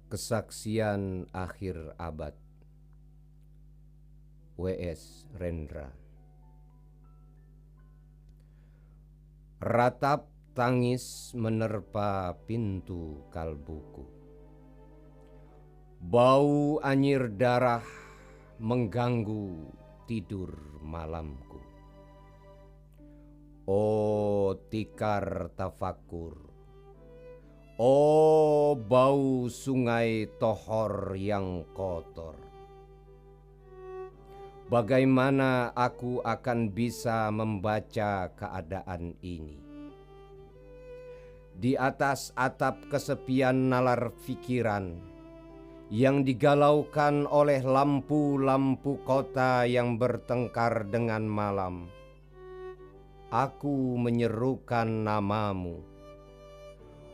Kesaksian akhir abad. W.S. Rendra. Ratap tangis menerpa pintu kalbuku. Bau anyir darah mengganggu tidur malamku. Oh tikar tafakur, oh bau sungai Tohor yang kotor. Bagaimana aku akan bisa membaca keadaan ini? Di atas atap kesepian nalar pikiran yang digalaukan oleh lampu-lampu kota yang bertengkar dengan malam, aku menyerukan namamu.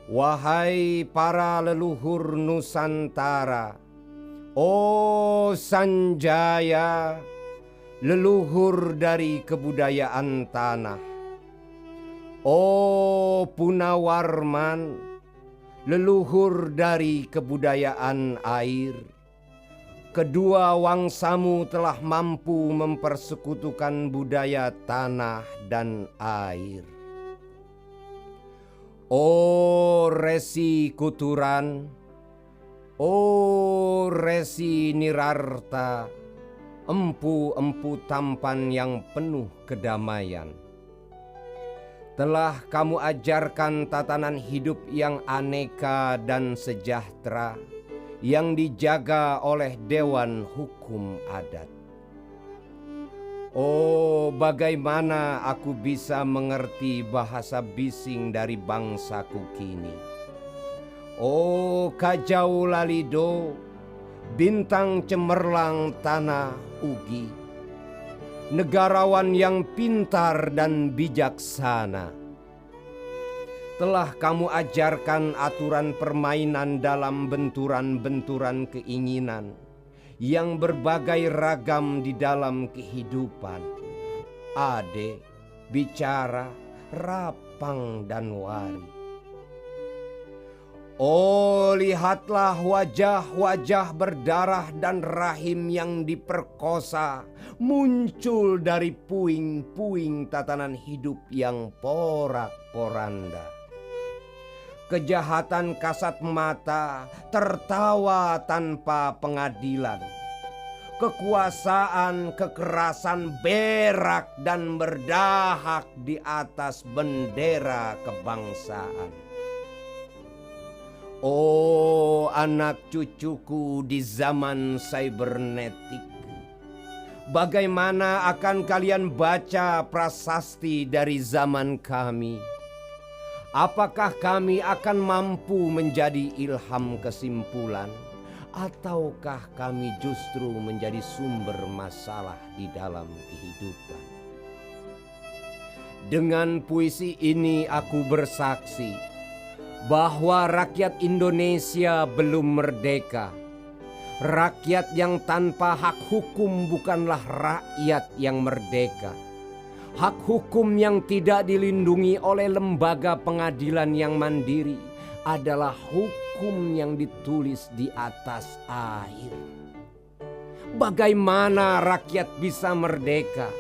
Wahai para leluhur Nusantara, oh Sanjaya, leluhur dari kebudayaan tanah. Oh Punawarman, leluhur dari kebudayaan air. Kedua wangsamu telah mampu mempersekutukan budaya tanah dan air. Oh Resi Kuturan, oh Resi Nirarta, empu-empu tampan yang penuh kedamaian. Telah kamu ajarkan tatanan hidup yang aneka dan sejahtera yang dijaga oleh Dewan Hukum Adat. Oh, bagaimana aku bisa mengerti bahasa bising dari bangsaku kini. Oh, Kajau Lalido, bintang cemerlang tanah Ugi, negarawan yang pintar dan bijaksana. Telah kamu ajarkan aturan permainan dalam benturan-benturan keinginan yang berbagai ragam di dalam kehidupan. Ade, bicara, rapang, dan wari. Oh, lihatlah wajah-wajah berdarah dan rahim yang diperkosa muncul dari puing-puing tatanan hidup yang porak-poranda. Kejahatan kasat mata tertawa tanpa pengadilan. Kekuasaan, kekerasan berak dan berdahak di atas bendera kebangsaan. Oh anak cucuku di zaman cybernetik, bagaimana akan kalian baca prasasti dari zaman kami? Apakah kami akan mampu menjadi ilham kesimpulan, ataukah kami justru menjadi sumber masalah di dalam kehidupan? Dengan puisi ini aku bersaksi bahwa rakyat Indonesia belum merdeka. Rakyat yang tanpa hak hukum bukanlah rakyat yang merdeka. Hak hukum yang tidak dilindungi oleh lembaga pengadilan yang mandiri adalah hukum yang ditulis di atas air. Bagaimana rakyat bisa merdeka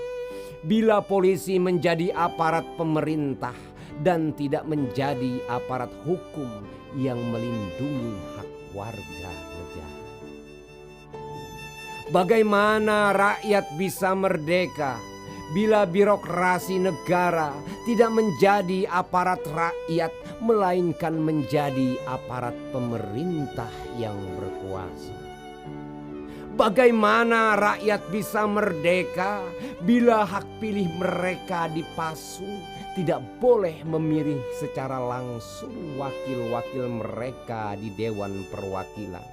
bila polisi menjadi aparat pemerintah dan tidak menjadi aparat hukum yang melindungi hak warga negara? Bagaimana rakyat bisa merdeka bila birokrasi negara tidak menjadi aparat rakyat, melainkan menjadi aparat pemerintah yang berkuasa? Bagaimana rakyat bisa merdeka bila hak pilih mereka dipasung, tidak boleh memilih secara langsung wakil-wakil mereka di Dewan Perwakilan,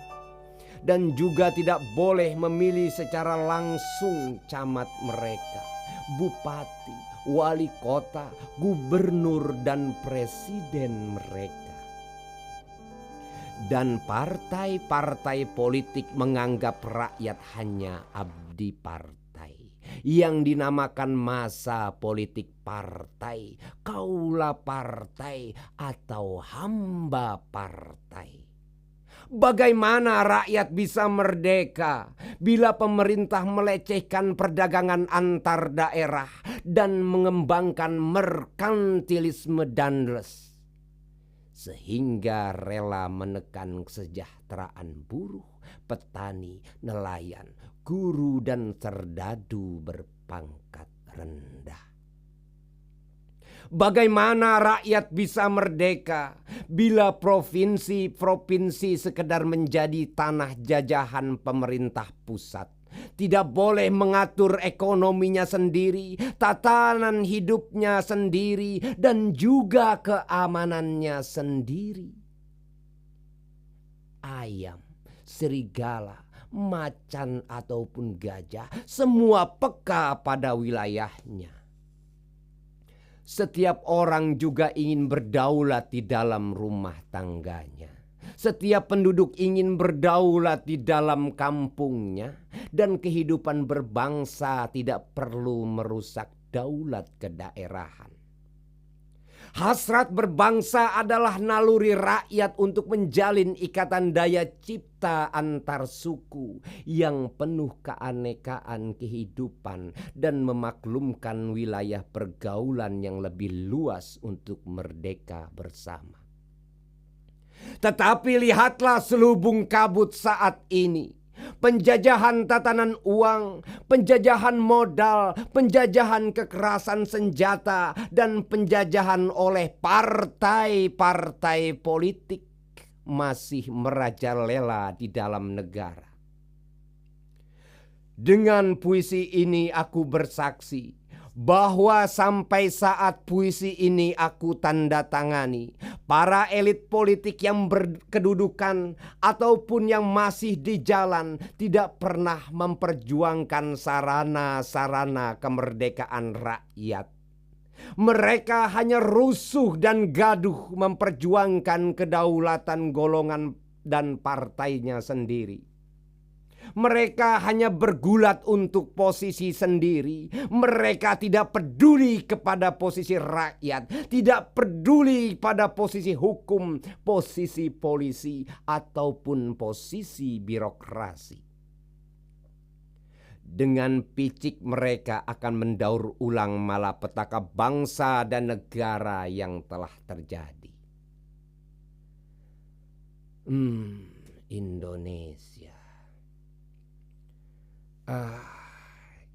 dan juga tidak boleh memilih secara langsung camat mereka, bupati, wali kota, gubernur, dan presiden mereka. Dan partai-partai politik menganggap rakyat hanya abdi partai, yang dinamakan masa politik partai, kaula partai, atau hamba partai. Bagaimana rakyat bisa merdeka bila pemerintah melecehkan perdagangan antar daerah dan mengembangkan merkantilisme Danles, sehingga rela menekan kesejahteraan buruh, petani, nelayan, guru, dan serdadu berpangkat rendah? Bagaimana rakyat bisa merdeka bila provinsi-provinsi sekedar menjadi tanah jajahan pemerintah pusat? Tidak boleh mengatur ekonominya sendiri, tatanan hidupnya sendiri, dan juga keamanannya sendiri. Ayam, serigala, macan ataupun gajah, semua peka pada wilayahnya. Setiap orang juga ingin berdaulat di dalam rumah tangganya. Setiap penduduk ingin berdaulat di dalam kampungnya, dan kehidupan berbangsa tidak perlu merusak daulat kedaerahan. Hasrat berbangsa adalah naluri rakyat untuk menjalin ikatan daya cipta antar suku yang penuh keanekaan kehidupan dan memaklumkan wilayah pergaulan yang lebih luas untuk merdeka bersama. Tetapi lihatlah selubung kabut saat ini. Penjajahan tatanan uang, penjajahan modal, penjajahan kekerasan senjata, dan penjajahan oleh partai-partai politik masih merajalela di dalam negara. Dengan puisi ini aku bersaksi bahwa sampai saat puisi ini aku tanda tangani, para elit politik yang berkedudukan ataupun yang masih di jalan tidak pernah memperjuangkan sarana-sarana kemerdekaan rakyat. Mereka hanya rusuh dan gaduh memperjuangkan kedaulatan golongan dan partainya sendiri. Mereka hanya bergulat untuk posisi sendiri. Mereka tidak peduli kepada posisi rakyat, tidak peduli pada posisi hukum, posisi polisi, ataupun posisi birokrasi. Dengan picik mereka akan mendaur ulang malapetaka bangsa dan negara yang telah terjadi. Indonesia.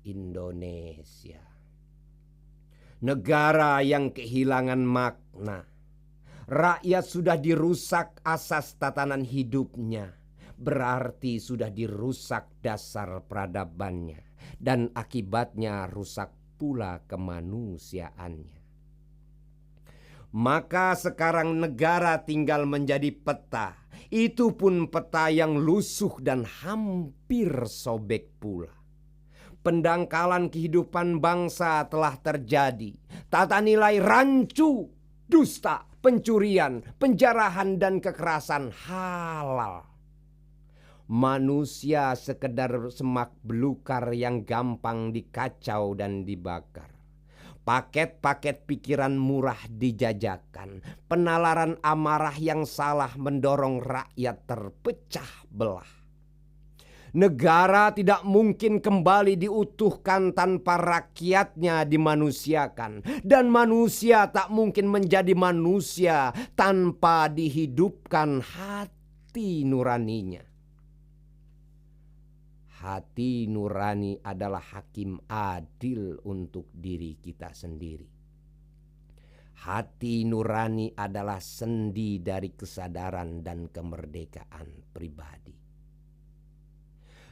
Indonesia, negara yang kehilangan makna. Rakyat sudah dirusak asas tatanan hidupnya, berarti sudah dirusak dasar peradabannya, dan akibatnya rusak pula kemanusiaannya. Maka sekarang negara tinggal menjadi peta. Itu pun peta yang lusuh dan hampir sobek pula. Pendangkalan kehidupan bangsa telah terjadi. Tata nilai rancu, dusta, pencurian, penjarahan, dan kekerasan halal. Manusia sekedar semak belukar yang gampang dikacau dan dibakar. Paket-paket pikiran murah dijajakan. Penalaran amarah yang salah mendorong rakyat terpecah belah. Negara tidak mungkin kembali diutuhkan tanpa rakyatnya dimanusiakan. Dan manusia tak mungkin menjadi manusia tanpa dihidupkan hati nuraninya. Hati nurani adalah hakim adil untuk diri kita sendiri. Hati nurani adalah sendi dari kesadaran dan kemerdekaan pribadi.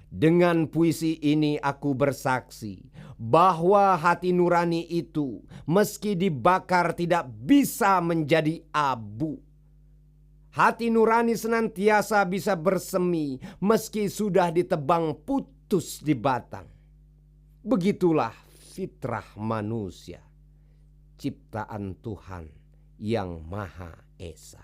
Dengan puisi ini aku bersaksi bahwa hati nurani itu meski dibakar tidak bisa menjadi abu. Hati nurani senantiasa bisa bersemi meski sudah ditebang putus di batang. Begitulah fitrah manusia, ciptaan Tuhan yang Maha Esa.